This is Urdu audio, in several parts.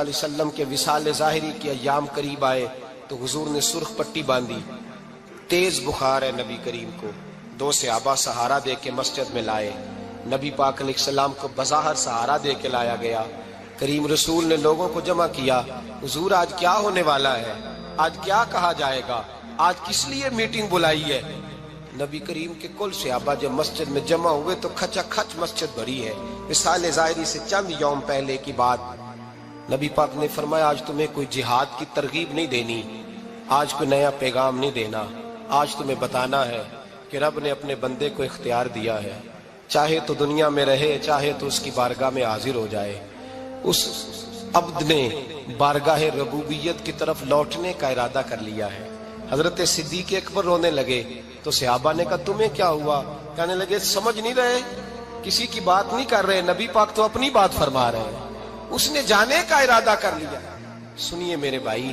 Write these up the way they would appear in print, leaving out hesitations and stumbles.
علیہ وسلم کے وصال ظاہری کے ایام قریب آئے تو حضور نے سرخ پٹی باندھی، تیز بخار ہے نبی کریم کو، 2 صحابہ سہارا دے کے مسجد میں لائے، نبی پاک علیہ السلام کو بظاہر سہارا دے کے لایا گیا۔ کریم رسول نے لوگوں کو جمع کیا، حضور آج کیا ہونے والا ہے، آج کیا کہا جائے گا، آج کس لیے میٹنگ بلائی ہے؟ نبی کریم کے کل صحابہ جب مسجد میں جمع ہوئے تو کھچا کھچ مسجد بھری ہے۔ وصال ظاہری سے چند یوم پہلے کی بات، نبی پاک نے فرمایا آج تمہیں کوئی جہاد کی ترغیب نہیں دینی، آج کوئی نیا پیغام نہیں دینا، آج تمہیں بتانا ہے کہ رب نے اپنے بندے کو اختیار دیا ہے، چاہے تو دنیا میں رہے، چاہے تو اس کی بارگاہ میں حاضر ہو جائے۔ اس عبد نے بارگاہ ربوبیت کی طرف لوٹنے کا ارادہ کر لیا ہے۔ حضرت صدیق اکبر رونے لگے تو صحابہ نے کہا تمہیں کیا ہوا؟ کہنے لگے سمجھ نہیں رہے، کسی کی بات نہیں کر رہے، نبی پاک تو اپنی بات فرما رہے ہیں، اس نے جانے کا ارادہ کر لیا۔ سنیے میرے بھائی،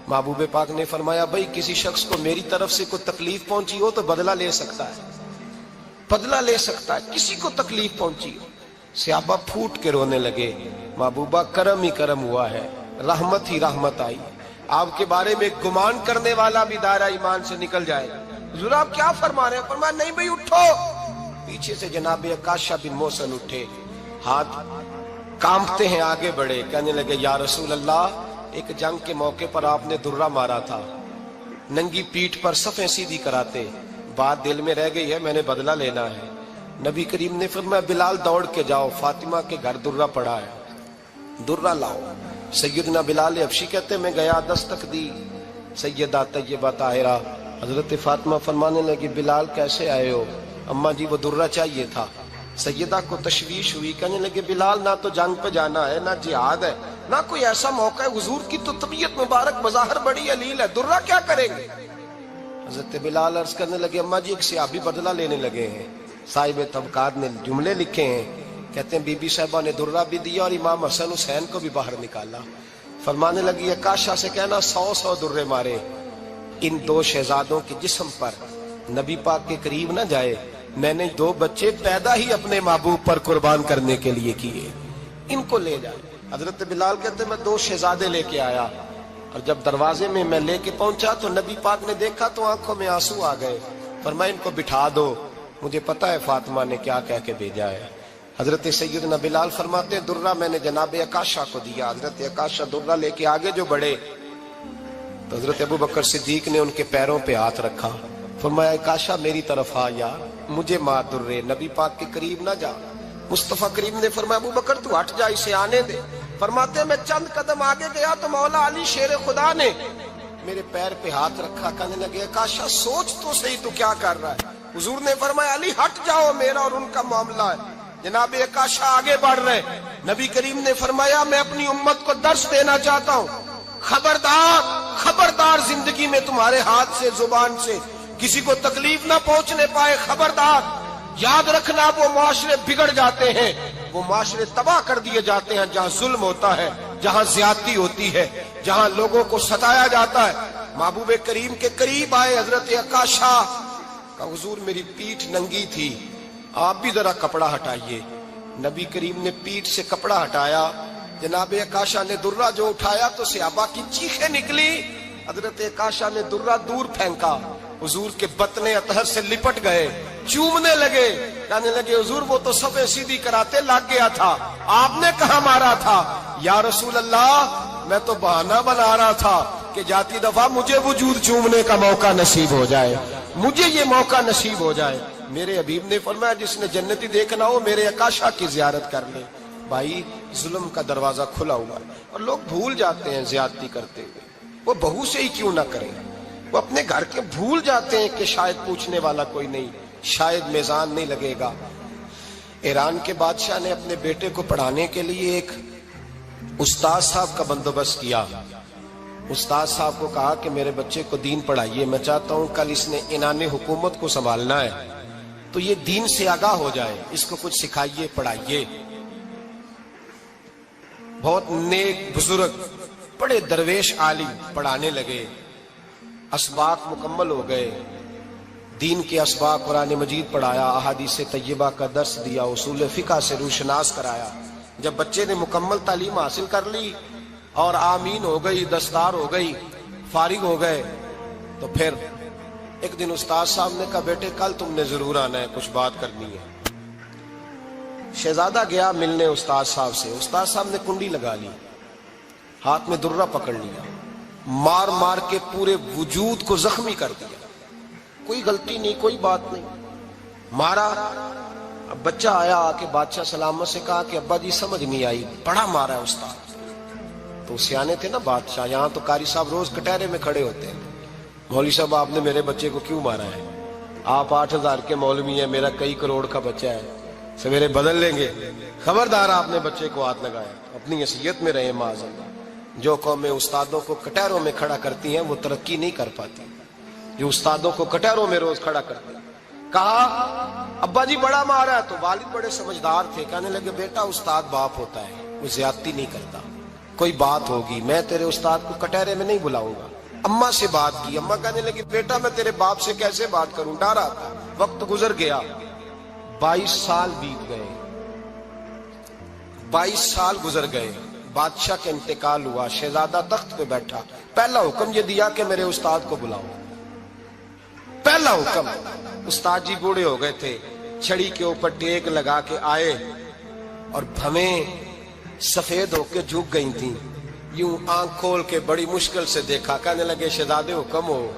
محبوب پاک نے فرمایا بھائی کسی شخص کو میری طرف سے کوئی تکلیف پہنچی ہو تو بدلہ لے سکتا ہے، بدلہ لے سکتا ہے، کسی کو تکلیف پہنچی ہو۔ صحابہ پھوٹ کے رونے لگے، محبوبہ کرم ہی کرم ہوا ہے، رحمت ہی رحمت آئی، آپ کے بارے میں گمان کرنے والا بھی دائرہ ایمان سے نکل جائے۔ حضور آپ کیا فرما رہے ہیں؟ فرمایا نہیں بھئی اٹھو۔ پیچھے سے جناب عکاشہ بن محصن اٹھے، ہاتھ کانپتے ہیں، آگے بڑھے، کہنے لگے یا رسول اللہ، ایک جنگ کے موقع پر آپ نے درہ مارا تھا، ننگی پیٹھ پر صفیں سیدھی کراتے، بات دل میں رہ گئی ہے، میں نے بدلہ لینا ہے۔ نبی کریم نے فرمایا بلال دوڑ کے جاؤ، فاطمہ کے گھر درہ پڑا ہے، درہ لاؤ۔ سیدنا بلال حبشی کہتے میں گیا، دستک دی سیدہ طیبہ طاہرہ، حضرت فاطمہ فرمانے لگی بلال کیسے آئے ہو؟ اماں جی وہ درہ چاہیے تھا۔ سیدہ کو تشویش ہوئی، کہنے لگے بلال نہ تو جنگ پہ جانا ہے، نہ جہاد ہے، نہ کوئی ایسا موقع ہے، حضور کی تو طبیعت مبارک بظاہر بڑی علیل ہے، درہ کیا کریں گے؟ حضرت بلال عرض کرنے لگے اماں جی ایک صحابی بدلہ لینے لگے ہیں، صاحب طبقات نے جملے لکھے ہیں، کہتے ہیں بی بی صاحبہ نے درہ بھی دیا اور امام حسن حسین کو بھی باہر نکالا۔ فرمانے لگی عکاشہ سے کہنا 100 درے مارے، ان 2 شہزادوں کے جسم پر نبی پاک کے قریب نہ جائے، میں نے 2 بچے پیدا ہی اپنے محبوب پر قربان کرنے کے لیے کیے، ان کو لے جائے۔ حضرت بلال کہتے ہیں میں 2 شہزادے لے کے آیا، اور جب دروازے میں میں لے کے پہنچا تو نبی پاک نے دیکھا تو آنکھوں میں آنسو آ گئے، فرمایا ان کو بٹھا دو، مجھے پتا ہے فاطمہ نے کیا کہہ کے بھیجا ہے۔ حضرت سیدنا بلال فرماتے ہیں درہ میں نے جناب عکاشہ کو دیا، حضرت عکاشہ درہ لے کے آگے جو بڑھے تو حضرت ابو بکر صدیق نے ان کے پیروں پہ ہاتھ رکھا، فرمایا عکاشہ میری طرف آ یار، مجھے مار درے، نبی پاک کے قریب نہ جا۔ مصطفیٰ کریم نے فرمایا ابو بکر تو ہٹ جا، اسے آنے دے۔ فرماتے ہیں میں چند قدم آگے گیا تو مولا علی شیر خدا نے میرے پیر پہ ہاتھ رکھا، کہنے لگے عکاشہ سوچ تو صحیح تو کیا کر رہا ہے؟ حضور نے فرمایا علی ہٹ جاؤ، میرا اور ان کا معاملہ ہے۔ جناب عکاشہ آگے بڑھ رہے، نبی کریم نے فرمایا میں اپنی امت کو درس دینا چاہتا ہوں، خبردار خبردار زندگی میں تمہارے ہاتھ سے زبان سے کسی کو تکلیف نہ پہنچنے پائے، خبردار یاد رکھنا وہ معاشرے بگڑ جاتے ہیں، وہ معاشرے تباہ کر دیے جاتے ہیں جہاں ظلم ہوتا ہے، جہاں زیادتی ہوتی ہے، جہاں لوگوں کو ستایا جاتا ہے۔ محبوب کریم کے قریب آئے حضرت عکاشہ، کہا حضور میری پیٹھ ننگی تھی، آپ بھی ذرا کپڑا ہٹائیے۔ نبی کریم نے پیٹھ سے کپڑا ہٹایا، جناب عکاشہ نے درہ جو اٹھایا تو صحابہ کی چیخیں نکلی، حضرت عکاشہ نے درہ دور پھینکا، حضور کے بطن اطہر سے لپٹ گئے، چومنے لگے، کہنے لگے حضور وہ تو صفیں سیدھی کراتے لگ گیا تھا، آپ نے کہاں مارا تھا؟ یا رسول اللہ میں تو بہانہ بنا رہا تھا کہ جاتی دفعہ مجھے وجود چومنے کا موقع نصیب ہو جائے، مجھے یہ موقع نصیب ہو جائے۔ میرے حبیب نے فرمایا جس نے جنتی دیکھنا ہو میرے عکاشہ کی زیارت کر لے۔ بھائی ظلم کا دروازہ کھلا ہوا ہے اور لوگ بھول جاتے ہیں زیادتی کرتے ہوئے، وہ بہو سے ہی کیوں نہ کریں، وہ اپنے گھر کے بھول جاتے ہیں کہ شاید پوچھنے والا کوئی نہیں، شاید میزان نہیں لگے گا۔ ایران کے بادشاہ نے اپنے بیٹے کو پڑھانے کے لیے ایک استاد صاحب کا بندوبست کیا۔ استاد صاحب کو کہا کہ میرے بچے کو دین پڑھائیے، میں چاہتا ہوں کل اس نے عنان حکومت کو سنبھالنا ہے تو یہ دین سے آگاہ ہو جائے، اس کو کچھ سکھائیے پڑھائیے۔ بہت نیک بزرگ بڑے درویش عالم پڑھانے لگے، اسباق مکمل ہو گئے، دین کے اسباق قرآن مجید پڑھایا، احادیث طیبہ کا درس دیا، اصول فقہ سے روشناس کرایا۔ جب بچے نے مکمل تعلیم حاصل کر لی اور آمین ہو گئی، دستار ہو گئی، فارغ ہو گئے، تو پھر ایک دن استاد صاحب نے کہا بیٹے کل تم نے ضرور آنا ہے، کچھ بات کرنی ہے۔ شہزادہ گیا ملنے استاد صاحب سے، استاد صاحب نے کنڈی لگا لی، ہاتھ میں درہ پکڑ لیا، مار مار کے پورے وجود کو زخمی کر دیا، کوئی غلطی نہیں، کوئی بات نہیں، مارا۔ اب بچہ آیا آ کے بادشاہ سلامت سے کہا کہ ابا جی سمجھ نہیں آئی، بڑا مارا ہے استاد۔ تو سیانے تھے نا بادشاہ، یہاں تو قاری صاحب روز کٹہرے میں کھڑے ہوتے ہیں، مولوی صاحب آپ نے میرے بچے کو کیوں مارا ہے؟ آپ 8,000 کے مولوی ہیں، میرا کئی کروڑ کا بچہ ہے، سویرے بدل لیں گے، خبردار آپ نے بچے کو ہاتھ لگایا، اپنی حیثیت میں رہے معاذ اللہ۔ جو قومیں استادوں کو کٹہروں میں کھڑا کرتی ہیں وہ ترقی نہیں کر پاتی، جو استادوں کو کٹہروں میں روز کھڑا کرتے ہیں۔ کہا ابا جی بڑا مارا ہے، تو والد بڑے سمجھدار تھے، کہنے لگے بیٹا استاد باپ ہوتا ہے، وہ زیادتی نہیں کرتا، کوئی بات ہوگی، میں تیرے استاد کو کٹہرے میں نہیں بلاؤں گا۔ اماں سے بات کی، اماں کہنے لگی بیٹا میں تیرے باپ سے کیسے بات کروں، ڈر آتا۔ وقت گزر گیا، 22 سال بیت گئے، 22 سال گزر گئے، بادشاہ کا انتقال ہوا، شہزادہ تخت پہ بیٹھا، پہلا حکم یہ دیا کہ میرے استاد کو بلاؤ، پہلا حکم۔ استاد جی بوڑھے ہو گئے تھے، چھڑی کے اوپر ٹیک لگا کے آئے اور بھویں سفید ہو کے جھک گئی تھیں، یوں آنکھ کھول کے بڑی مشکل سے دیکھا، کہنے لگے شہزادے حکم ہو۔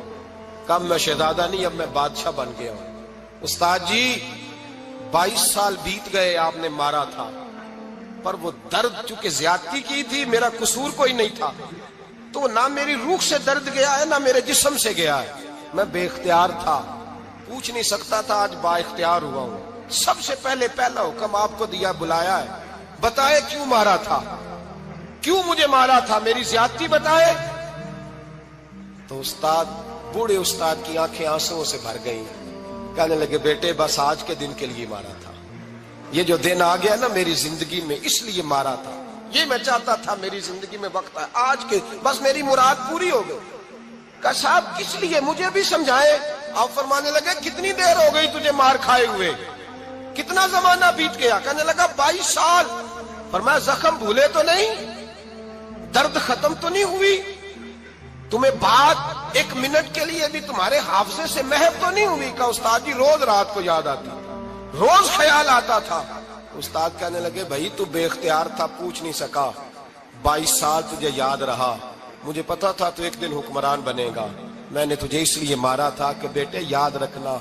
کب میں شہزادہ نہیں، اب میں بادشاہ بن گیا ہوں۔ استاد جی 22 سال بیت گئے، آپ نے مارا تھا، پر وہ درد چونکہ زیادتی کی تھی، میرا قصور کوئی نہیں تھا، تو نہ میری روح سے درد گیا ہے نہ میرے جسم سے گیا ہے، میں بے اختیار تھا، پوچھ نہیں سکتا تھا، آج با اختیار ہوا ہوں۔ سب سے پہلے پہلا حکم آپ کو دیا، بلایا ہے، بتائے کیوں مارا تھا، کیوں مجھے مارا تھا، میری زیادتی بتائے۔ تو استاد، بوڑھے استاد کی آنکھیں آنسوؤں سے بھر گئی، کہنے لگے بیٹے بس آج کے دن کے لیے مارا تھا، یہ جو دن آ گیا نا میری زندگی میں، اس لیے مارا تھا، یہ میں چاہتا تھا میری زندگی میں وقت آئے، آج کے بس میری مراد پوری ہو گئی۔ کہا صاحب کس لیے، مجھے بھی سمجھائے۔ آپ فرمانے لگے کتنی دیر ہو گئی تجھے مار کھائے ہوئے، کتنا زمانہ بیت گیا؟ کہنے لگا 22 سال۔ فرمایا زخم بھولے تو نہیں، درد ختم تو نہیں ہوئی، تمہیں بات 1 منٹ کے لیے بھی تمہارے حافظے سے محو تو نہیں ہوئی؟ کہا استاد جی روز رات کو یاد آتی، روز خیال آتا تھا۔ استاد کہنے لگے بھائی تو بے اختیار تھا، پوچھ نہیں سکا، 22 سال تجھے یاد رہا، مجھے پتا تھا تو ایک دن حکمران بنے گا، میں نے تجھے اس لیے مارا تھا کہ بیٹے یاد رکھنا،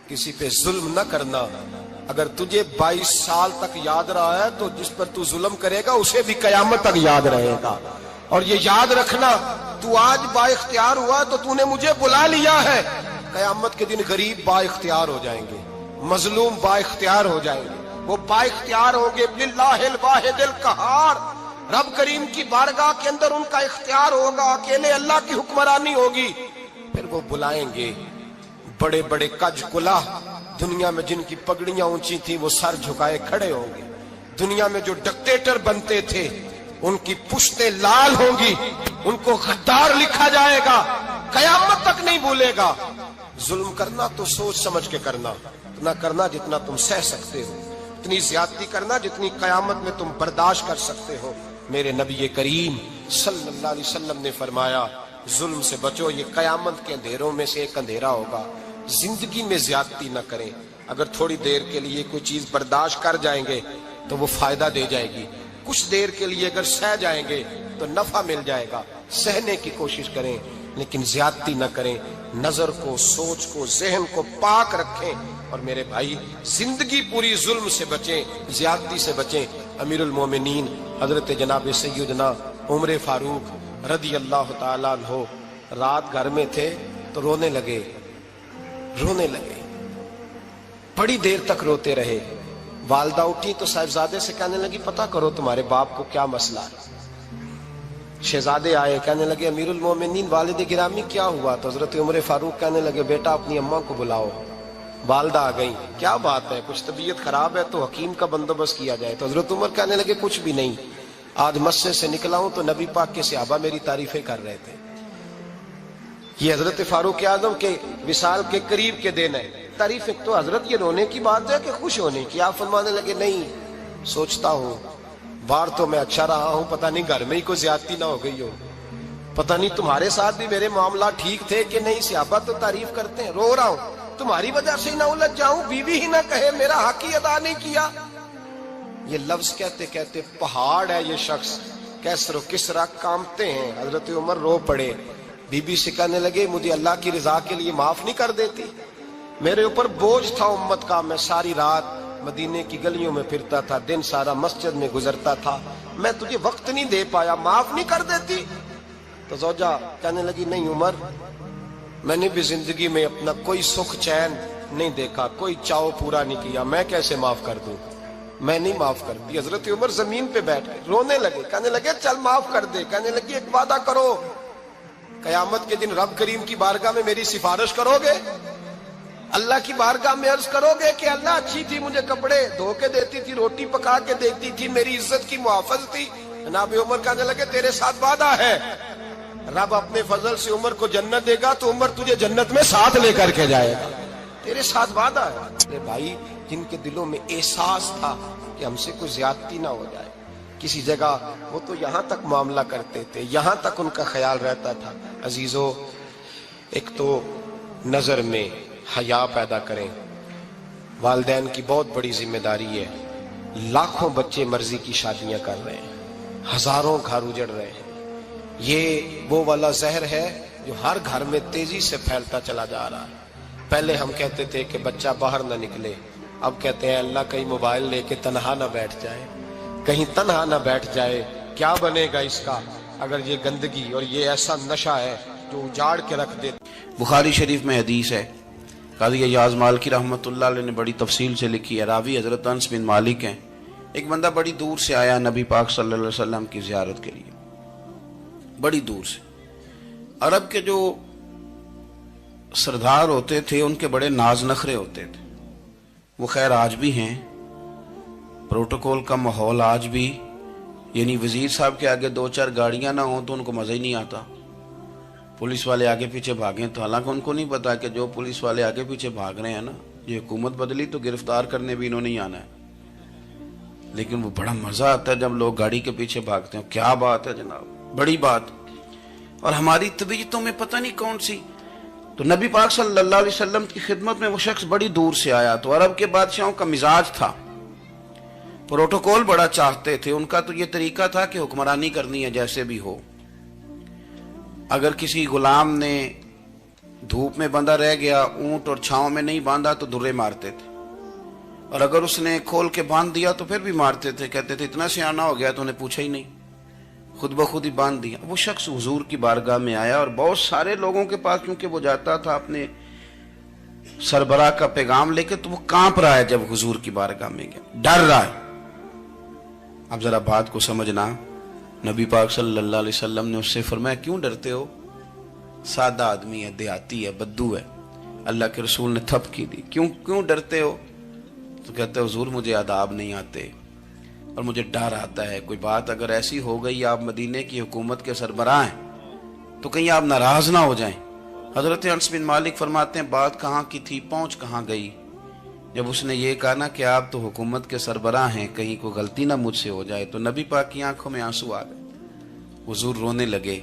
کسی پہ ظلم نہ کرنا، اگر تجھے 22 سال تک یاد رہا ہے تو جس پر تو ظلم کرے گا اسے بھی قیامت تک یاد رہے گا، اور یہ یاد رکھنا تو آج با اختیار ہوا تو تو نے مجھے بلا لیا ہے، قیامت کے دن غریب با اختیار ہو جائیں گے، مظلوم با اختیار ہو جائیں گے، وہ با اختیار ہوں گے، للہ الواحد القہار، رب کریم کی بارگاہ کے اندر ان کا اختیار ہوگا، اکیلے اللہ کی حکمرانی ہوگی، پھر وہ بلائیں گے بڑے بڑے کج کلاہ، دنیا میں جن کی پگڑیاں اونچی تھیں وہ سر جھکائے کھڑے ہوں گے، دنیا میں جو ڈکٹیٹر بنتے تھے ان کی پشتیں لال ہوں گی، ان کو غدار لکھا جائے گا، قیامت تک نہیں بھولے گا۔ ظلم کرنا تو سوچ سمجھ کے کرنا، اتنا کرنا جتنا تم سہ سکتے ہو، اتنی زیادتی کرنا جتنی قیامت میں تم برداشت کر سکتے ہو۔ میرے نبی کریم صلی اللہ علیہ وسلم نے فرمایا ظلم سے بچو، یہ قیامت کے اندھیروں میں سے ایک اندھیرا ہوگا، زندگی میں زیادتی نہ کریں، اگر تھوڑی دیر کے لیے کوئی چیز برداشت کر جائیں گے تو وہ فائدہ دے جائے گی، کچھ دیر کے لیے اگر سہ جائیں گے تو نفع مل جائے گا، سہنے کی کوشش کریں لیکن زیادتی نہ کریں، نظر کو، سوچ کو، ذہن کو پاک رکھیں، اور میرے بھائی زندگی پوری ظلم سے بچیں، زیادتی سے بچیں۔ امیر المومنین حضرت جناب سیدنا عمر فاروق رضی اللہ تعالیٰ عنہ رات گھر میں تھے تو رونے لگے، بڑی دیر تک روتے رہے، والدہ اٹھی تو صاحبزادے سے کہنے لگی پتہ کرو تمہارے باپ کو کیا مسئلہ ہے۔ شہزادے آئے، کہنے لگے امیر المومنین والد گرامی کیا ہوا؟ تو حضرت عمر فاروق کہنے لگے بیٹا اپنی اماں کو بلاؤ۔ والدہ آ گئی، کیا بات ہے، کچھ طبیعت خراب ہے تو حکیم کا بندوبست کیا جائے۔ تو حضرت عمر کہنے لگے کچھ بھی نہیں، آج مسجد سے نکلا ہوں تو نبی پاک کے صحابہ میری تعریفیں کر رہے تھے۔ یہ حضرت فاروق اعظم کے وصال کے قریب کے دن ہے، تعریفیں تو حضرت یہ رونے کی بات ہے کہ خوش ہونے کی؟ آپ فرمانے لگے نہیں، سوچتا ہوں باہر تو میں اچھا رہا ہوں، پتہ نہیں گھر میں ہی کوئی زیادتی نہ ہو گئی ہو، پتہ نہیں تمہارے ساتھ بھی میرے معاملات ٹھیک تھے کہ نہیں۔ صحابہ تو تعریف کرتے ہیں، رو رہا ہوں تمہاری وجہ سے نہ الجھ جاؤں، بیوی ہی نہ کہے میرا حق ہی ادا نہیں کیا۔ یہ لفظ کہتے کہتے پہاڑ ہے یہ شخص، کیسر و کسرا کانپتے ہیں۔ حضرت عمر رو پڑے، بی بی سے کہنے لگے مجھے اللہ کی رضا کے لیے معاف نہیں کر دیتی؟ میرے اوپر بوجھ تھا امت کا، میں ساری رات مدینے کی گلیوں میں پھرتا تھا، دن سارا مسجد میں گزرتا تھا، میں تجھے وقت نہیں دے پایا، معاف نہیں کر دیتی؟ تو زوجہ کہنے لگی نہیں عمر، میں نے بھی زندگی میں اپنا کوئی سکھ چین نہیں دیکھا، کوئی چاؤ پورا نہیں کیا، میں کیسے معاف کر دوں؟ میں نہیں معاف کرتی۔ حضرت عمر زمین پہ بیٹھ گئے، رونے لگے، کہنے لگے چل معاف کر دے۔ کہنے لگی ایک وعدہ کرو، قیامت کے دن رب کریم کی بارگاہ میں میری سفارش کرو گے؟ اللہ کی بارگاہ میں عرض کرو گے کہ اللہ اچھی تھی، مجھے کپڑے دھو کے دیتی تھی، روٹی پکا کے دیتی تھی، میری عزت کی محافظ تھی؟ جناب عمر کہنے لگے تیرے ساتھ وعدہ ہے، رب اپنے فضل سے عمر کو جنت دے گا تو عمر تجھے جنت میں ساتھ لے کر کے جائے گا، تیرے ساتھ وعدہ ہے۔ میرے بھائی جن کے دلوں میں احساس تھا کہ ہم سے کوئی زیادتی نہ ہو جائے کسی جگہ، وہ تو یہاں تک معاملہ کرتے تھے، یہاں تک ان کا خیال رہتا تھا۔ عزیزو، ایک تو نظر میں حیا پیدا کریں، والدین کی بہت بڑی ذمہ داری ہے۔ لاکھوں بچے مرضی کی شادیاں کر رہے ہیں، ہزاروں گھر اجڑ رہے ہیں، یہ وہ والا زہر ہے جو ہر گھر میں تیزی سے پھیلتا چلا جا رہا ہے۔ پہلے ہم کہتے تھے کہ بچہ باہر نہ نکلے، اب کہتے ہیں اللہ کہیں موبائل لے کے تنہا نہ بیٹھ جائے، کہیں تنہا نہ بیٹھ جائے، کیا بنے گا اس کا اگر یہ گندگی اور یہ ایسا نشہ ہے جو اجاڑ کے رکھ دے۔ بخاری شریف میں حدیث ہے، قاضی ایاز مالکی رحمۃ اللہ علیہ نے بڑی تفصیل سے لکھی ہے، راوی حضرت انس بن مالک ہیں۔ ایک بندہ بڑی دور سے آیا نبی پاک صلی اللہ علیہ وسلم کی زیارت کے لیے، بڑی دور سے۔ عرب کے جو سردار ہوتے تھے ان کے بڑے ناز نخرے ہوتے تھے، وہ خیر آج بھی ہیں، پروٹوکول کا ماحول آج بھی، یعنی وزیر صاحب کے آگے دو چار گاڑیاں نہ ہوں تو ان کو مزہ ہی نہیں آتا، پولیس والے آگے پیچھے بھاگیں تو، حالانکہ ان کو نہیں پتا کہ جو پولیس والے آگے پیچھے بھاگ رہے ہیں نا، یہ حکومت بدلی تو گرفتار کرنے بھی انہوں نے آنا ہے، لیکن وہ بڑا مزہ آتا ہے جب لوگ گاڑی کے پیچھے بھاگتے ہیں۔ کیا بات ہے جناب، بڑی بات۔ اور ہماری طبیعتوں میں پتہ نہیں کون سی، تو نبی پاک صلی اللہ علیہ وسلم کی خدمت میں وہ شخص بڑی دور سے آیا، تو عرب کے بادشاہوں کا مزاج تھا، پروٹوکول بڑا چاہتے تھے، ان کا تو یہ طریقہ تھا کہ حکمرانی کرنی ہے جیسے بھی ہو۔ اگر کسی غلام نے دھوپ میں بندھا رہ گیا، اونٹ اور چھاؤں میں نہیں باندھا تو درے مارتے تھے، اور اگر اس نے کھول کے باندھ دیا تو پھر بھی مارتے تھے، کہتے تھے اتنا سیانا ہو گیا تو انہیں پوچھا ہی نہیں، خود بخود ہی باندھ دیا۔ وہ شخص حضور کی بارگاہ میں آیا اور بہت سارے لوگوں کے پاس کیونکہ وہ جاتا تھا اپنے سربراہ کا پیغام لے کے، تو وہ کانپ رہا ہے جب حضور کی بارگاہ میں گیا، ڈر رہا ہے۔ اب ذرا بات کو سمجھنا، نبی پاک صلی اللہ علیہ وسلم نے اس سے فرمایا کیوں ڈرتے ہو؟ سادہ آدمی ہے، دیہاتی ہے، بدو ہے۔ اللہ کے رسول نے تھپ کی دی، کیوں ڈرتے ہو؟ تو کہتے حضور مجھے آداب نہیں آتے اور مجھے ڈر آتا ہے، کوئی بات اگر ایسی ہو گئی، آپ مدینے کی حکومت کے سربراہ ہیں، تو کہیں آپ ناراض نہ ہو جائیں۔ حضرت انس بن مالک فرماتے ہیں بات کہاں کی تھی، پہنچ کہاں گئی؟ جب اس نے یہ کہا نا کہ آپ تو حکومت کے سربراہ ہیں، کہیں کوئی غلطی نہ مجھ سے ہو جائے، تو نبی پاک کی آنکھوں میں آنسو آ گئے، حضور رونے لگے،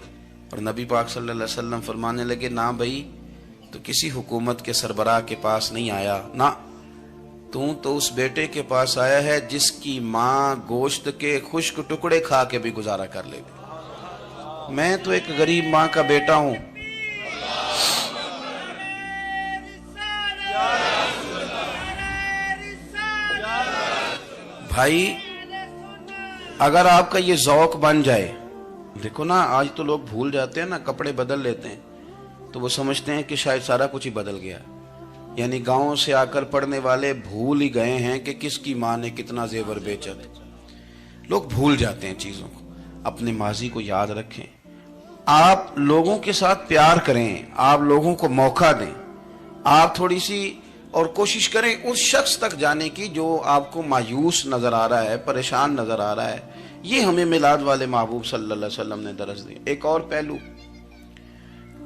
اور نبی پاک صلی اللہ علیہ وسلم فرمانے لگے نہ بھائی، تو کسی حکومت کے سربراہ کے پاس نہیں آیا، نہ تو اس بیٹے کے پاس آیا ہے جس کی ماں گوشت کے خشک ٹکڑے کھا کے بھی گزارا کر لے گی۔ میں تو ایک غریب ماں کا بیٹا ہوں۔ بھائی اگر آپ کا یہ ذوق بن جائے، دیکھو نا آج تو لوگ بھول جاتے ہیں نا، کپڑے بدل لیتے ہیں تو وہ سمجھتے ہیں کہ شاید سارا کچھ ہی بدل گیا، یعنی گاؤں سے آ کر پڑھنے والے بھول ہی گئے ہیں کہ کس کی ماں نے کتنا زیور بیچا تھا۔ لوگ بھول جاتے ہیں چیزوں کو، اپنے ماضی کو یاد رکھیں، آپ لوگوں کے ساتھ پیار کریں، آپ لوگوں کو موقع دیں، آپ تھوڑی سی اور کوشش کریں اس شخص تک جانے کی جو آپ کو مایوس نظر آ رہا ہے، پریشان نظر آ رہا ہے۔ یہ ہمیں میلاد والے محبوب صلی اللہ علیہ وسلم نے درس دیا۔ ایک اور پہلو،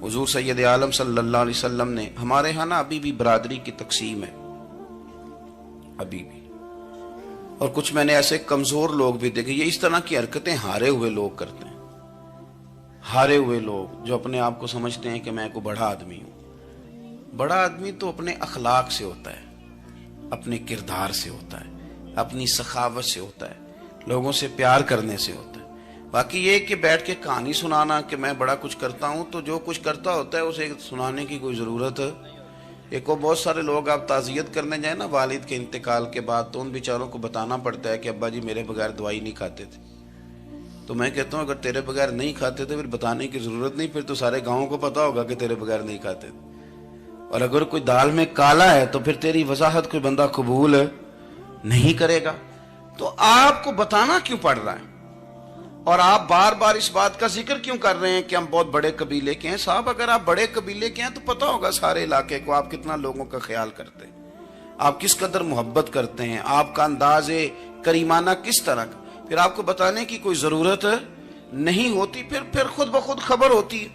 حضور سید عالم صلی اللہ علیہ وسلم نے، ہمارے ہاں نا ابھی بھی برادری کی تقسیم ہے، ابھی بھی اور کچھ میں نے ایسے کمزور لوگ بھی دیکھے. یہ اس طرح کی حرکتیں ہارے ہوئے لوگ کرتے ہیں. ہارے ہوئے لوگ جو اپنے آپ کو سمجھتے ہیں کہ میں کوئی بڑا آدمی ہوں. بڑا آدمی تو اپنے اخلاق سے ہوتا ہے, اپنے کردار سے ہوتا ہے, اپنی سخاوت سے ہوتا ہے, لوگوں سے پیار کرنے سے ہوتا ہے. باقی یہ کہ بیٹھ کے کہانی سنانا کہ میں بڑا کچھ کرتا ہوں, تو جو کچھ کرتا ہوتا ہے اسے سنانے کی کوئی ضرورت. ایک اور بہت سارے لوگ آپ تعزیت کرنے جائیں نا والد کے انتقال کے بعد, تو ان بیچاروں کو بتانا پڑتا ہے کہ ابا جی میرے بغیر دوائی نہیں کھاتے تھے. تو میں کہتا ہوں اگر تیرے بغیر نہیں کھاتے تھے پھر بتانے کی ضرورت نہیں, پھر تو سارے گاؤں کو پتا ہوگا کہ تیرے بغیر نہیں کھاتے تھے. اور اگر کوئی دال میں کالا ہے تو پھر تیری وضاحت کوئی بندہ قبول نہیں کرے گا. تو آپ کو بتانا کیوں پڑ رہا ہے, اور آپ بار بار اس بات کا ذکر کیوں کر رہے ہیں کہ ہم بہت بڑے قبیلے کے ہیں؟ صاحب اگر آپ بڑے قبیلے کے ہیں تو پتا ہوگا سارے علاقے کو آپ کتنا لوگوں کا خیال کرتے ہیں, آپ کس قدر محبت کرتے ہیں, آپ کا انداز کریمانہ کس طرح کا. پھر آپ کو بتانے کی کوئی ضرورت نہیں ہوتی, پھر خود بخود خبر ہوتی.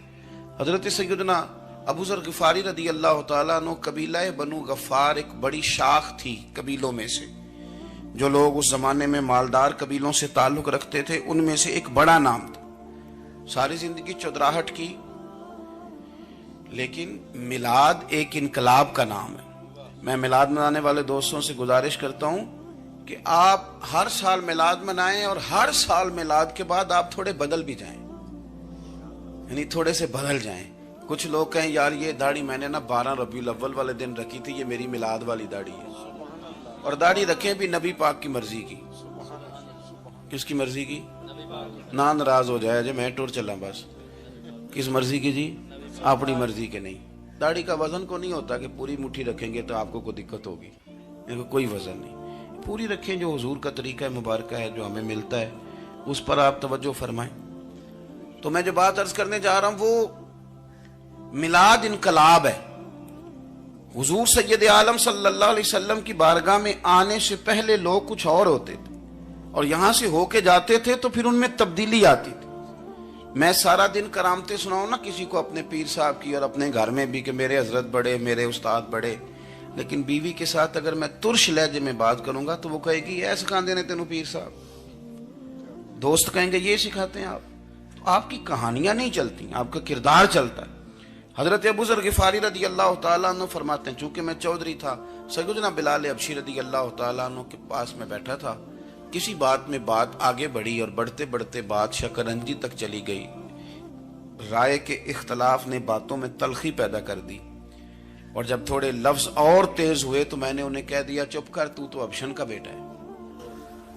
حضرت سیدنا ابو ذر غفاری رضی اللہ تعالیٰ عنہ, قبیلہ بنو غفار ایک بڑی شاخ تھی قبیلوں میں سے. جو لوگ اس زمانے میں مالدار قبیلوں سے تعلق رکھتے تھے ان میں سے ایک بڑا نام تھا. ساری زندگی چودراہٹ کی, لیکن میلاد ایک انقلاب کا نام ہے. میں میلاد منانے والے دوستوں سے گزارش کرتا ہوں کہ آپ ہر سال میلاد منائیں, اور ہر سال میلاد کے بعد آپ تھوڑے بدل بھی جائیں, یعنی تھوڑے سے بدل جائیں. کچھ لوگ کہیں یار یہ داڑھی میں نے نا 12 ربیع الاول والے دن رکھی تھی, یہ میری میلاد والی داڑھی ہے. اور داڑھی رکھیں بھی نبی پاک کی مرضی کی. کس کی مرضی کی؟ نہ ناراض ہو جائے جی میں ٹور چلا بس. کس مرضی کی جی؟ اپنی مرضی کے نہیں. داڑھی کا وزن کو نہیں ہوتا کہ پوری مٹھی رکھیں گے تو آپ کو کوئی دقت ہوگی, کوئی وزن نہیں. پوری رکھیں, جو حضور کا طریقہ مبارکہ ہے جو ہمیں ملتا ہے اس پر آپ توجہ فرمائیں. تو میں جو بات عرض کرنے جا رہا ہوں وہ میلاد انقلاب ہے. حضور سید عالم صلی اللہ علیہ وسلم کی بارگاہ میں آنے سے پہلے لوگ کچھ اور ہوتے تھے, اور یہاں سے ہو کے جاتے تھے تو پھر ان میں تبدیلی آتی تھی. میں سارا دن کرامتیں سناؤں نا کسی کو اپنے پیر صاحب کی, اور اپنے گھر میں بھی کہ میرے حضرت بڑے, میرے استاد بڑے, لیکن بیوی کے ساتھ اگر میں ترش لہجے میں بات کروں گا تو وہ کہے گی یہ سکھاندے نے تینوں پیر صاحب. دوست کہیں گے یہ سکھاتے ہیں آپ. تو آپ کی کہانیاں نہیں چلتی, آپ کا کردار چلتا ہے. حضرت ابو ذر غفاری رضی اللہ تعالیٰ عنہ فرماتے ہیں چونکہ میں چودھری تھا, سیدنا بلال حبشی رضی اللہ تعالیٰ عنہ کے پاس میں بیٹھا تھا. کسی بات میں بات آگے بڑھی اور بڑھتے بڑھتے بات شکنجی تک چلی گئی. رائے کے اختلاف نے باتوں میں تلخی پیدا کر دی, اور جب تھوڑے لفظ اور تیز ہوئے تو میں نے انہیں کہہ دیا چپ کر, تو ابشن کا بیٹا ہے.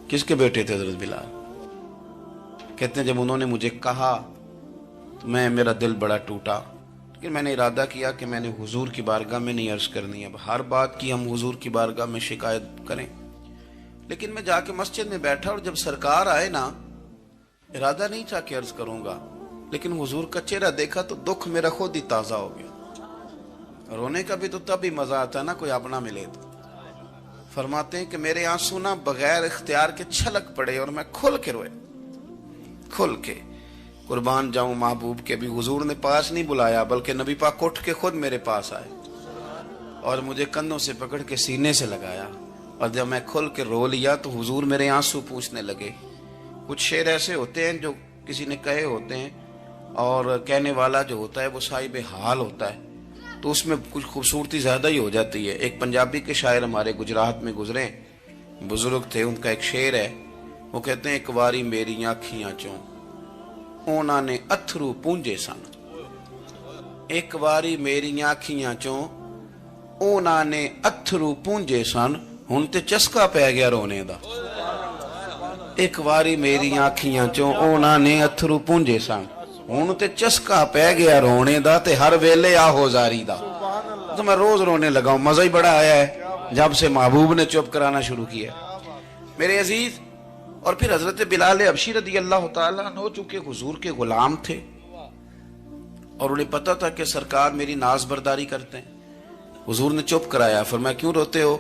کس کے بیٹے تھے حضرت بلال؟ کہتے ہیں جب انہوں نے مجھے کہا تو میرا دل بڑا ٹوٹا, لیکن میں نے ارادہ کیا کہ میں نے حضور کی بارگاہ میں نہیں عرض کرنی. اب ہر بات کی ہم حضور کی بارگاہ میں شکایت کریں. لیکن میں جا کے مسجد میں بیٹھا, اور جب سرکار آئے نا, ارادہ نہیں تھا کہ عرض کروں گا, لیکن حضور کا چہرہ دیکھا تو دکھ میرا خود ہی تازہ ہو گیا. رونے کا بھی تو تب ہی مزہ آتا ہے نا کوئی اپنا ملے تو. فرماتے ہیں کہ میرے آنسو نا بغیر اختیار کے چھلک پڑے, اور میں کھل کے روئے, کھل کے. قربان جاؤں محبوب کے, بھی حضور نے پاس نہیں بلایا بلکہ نبی پاک اٹھ کے خود میرے پاس آئے اور مجھے کندھوں سے پکڑ کے سینے سے لگایا. اور جب میں کھل کے رو لیا تو حضور میرے آنسو پوچھنے لگے. کچھ شعر ایسے ہوتے ہیں جو کسی نے کہے ہوتے ہیں, اور کہنے والا جو ہوتا ہے وہ صاحب حال ہوتا ہے, تو اس میں کچھ خوبصورتی زیادہ ہی ہو جاتی ہے. ایک پنجابی کے شاعر ہمارے گجرات میں گزرے, بزرگ تھے, ان کا ایک شعر ہے, وہ کہتے ہیں ایک واری میری آنکھیاں چوں اونا نے اتھرو پونجے سن. ایک واری میری آنکھیاں چوں اونا نے اتھرو پونجے سن, ہن تے چسکا پہ گیا رونے دا. ایک واری میری آنکھیاں چوں اونا نے اتھرو پونجے سن, ہن تے چسکا پہ گیا رونے دا, تے ہر ویلے آہو زاری دا. تو میں روز رونے لگا ہوں, مزہ ہی بڑا آیا ہے جب سے محبوب نے چپ کرانا شروع کیا میرے عزیز. اور پھر حضرت بلال حبشی رضی اللہ تعالیٰ عنہ چونکہ حضور کے غلام تھے, اور انہیں پتا تھا کہ سرکار میری ناز برداری کرتے ہیں, حضور نے چپ کرایا. فرمایا کیوں روتے ہو؟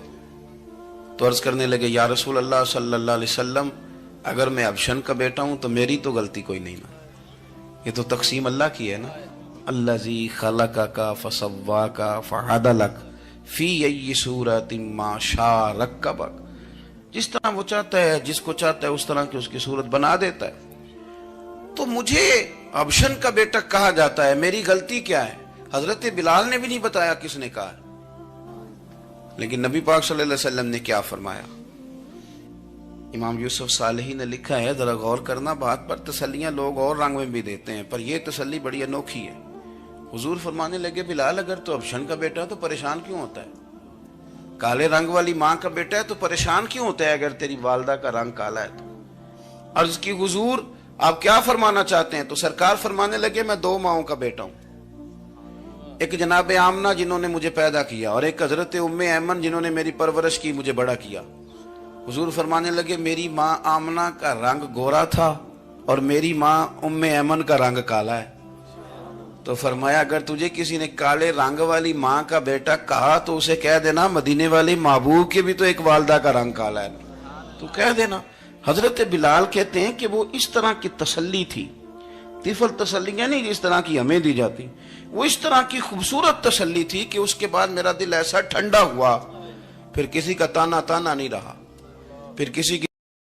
تو عرض کرنے لگے یا رسول اللہ صلی اللہ علیہ وسلم, اگر میں ابشن کا بیٹا ہوں تو میری تو غلطی کوئی نہیں نا, یہ تو تقسیم اللہ کی ہے نا. الذی خلقک فسواک فعدلک فی ای صورت ما شاء رکبک. جس طرح وہ چاہتا ہے، جس کو چاہتا ہے اس طرح کی اس کی صورت بنا دیتا ہے. تو مجھے ابشن کا بیٹا کہا جاتا ہے، میری غلطی کیا ہے؟ حضرت بلال نے بھی نہیں بتایا کس نے کہا. لیکن نبی پاک صلی اللہ علیہ وسلم نے کیا فرمایا؟ امام یوسف صالحی نے لکھا ہے، ذرا غور کرنا بات پر، تسلیاں لوگ اور رنگ میں بھی دیتے ہیں پر یہ تسلی بڑی انوکھی ہے. حضور فرمانے لگے، بلال اگر تو ابشن کا بیٹا تو پریشان کیوں ہوتا ہے؟ کالے رنگ والی ماں کا بیٹا ہے تو پریشان کیوں ہوتا ہے اگر تیری والدہ کا رنگ کالا ہے تو؟ عرض کی حضور آپ کیا فرمانا چاہتے ہیں؟ تو سرکار فرمانے لگے، میں دو ماؤں کا بیٹا ہوں، ایک جناب آمنہ جنہوں نے مجھے پیدا کیا اور ایک حضرت ام ایمن جنہوں نے میری پرورش کی، مجھے بڑا کیا. حضور فرمانے لگے، میری ماں آمنہ کا رنگ گورا تھا اور میری ماں ام ایمن کا رنگ کالا ہے. تو فرمایا اگر تجھے کسی نے کالے رنگ والی ماں کا بیٹا کہا تو اسے کہہ دینا مدینے والے محبوب کے بھی تو ایک والدہ کا رنگ کالا ہے، تو کہہ دینا. حضرت بلال کہتے ہیں کہ وہ اس طرح کی تسلی تھی، طفل تسلیاں نہیں جس طرح کی ہمیں دی جاتی، وہ اس طرح کی خوبصورت تسلی تھی کہ اس کے بعد میرا دل ایسا ٹھنڈا ہوا، پھر کسی کا تانا نہیں رہا، پھر کسی کی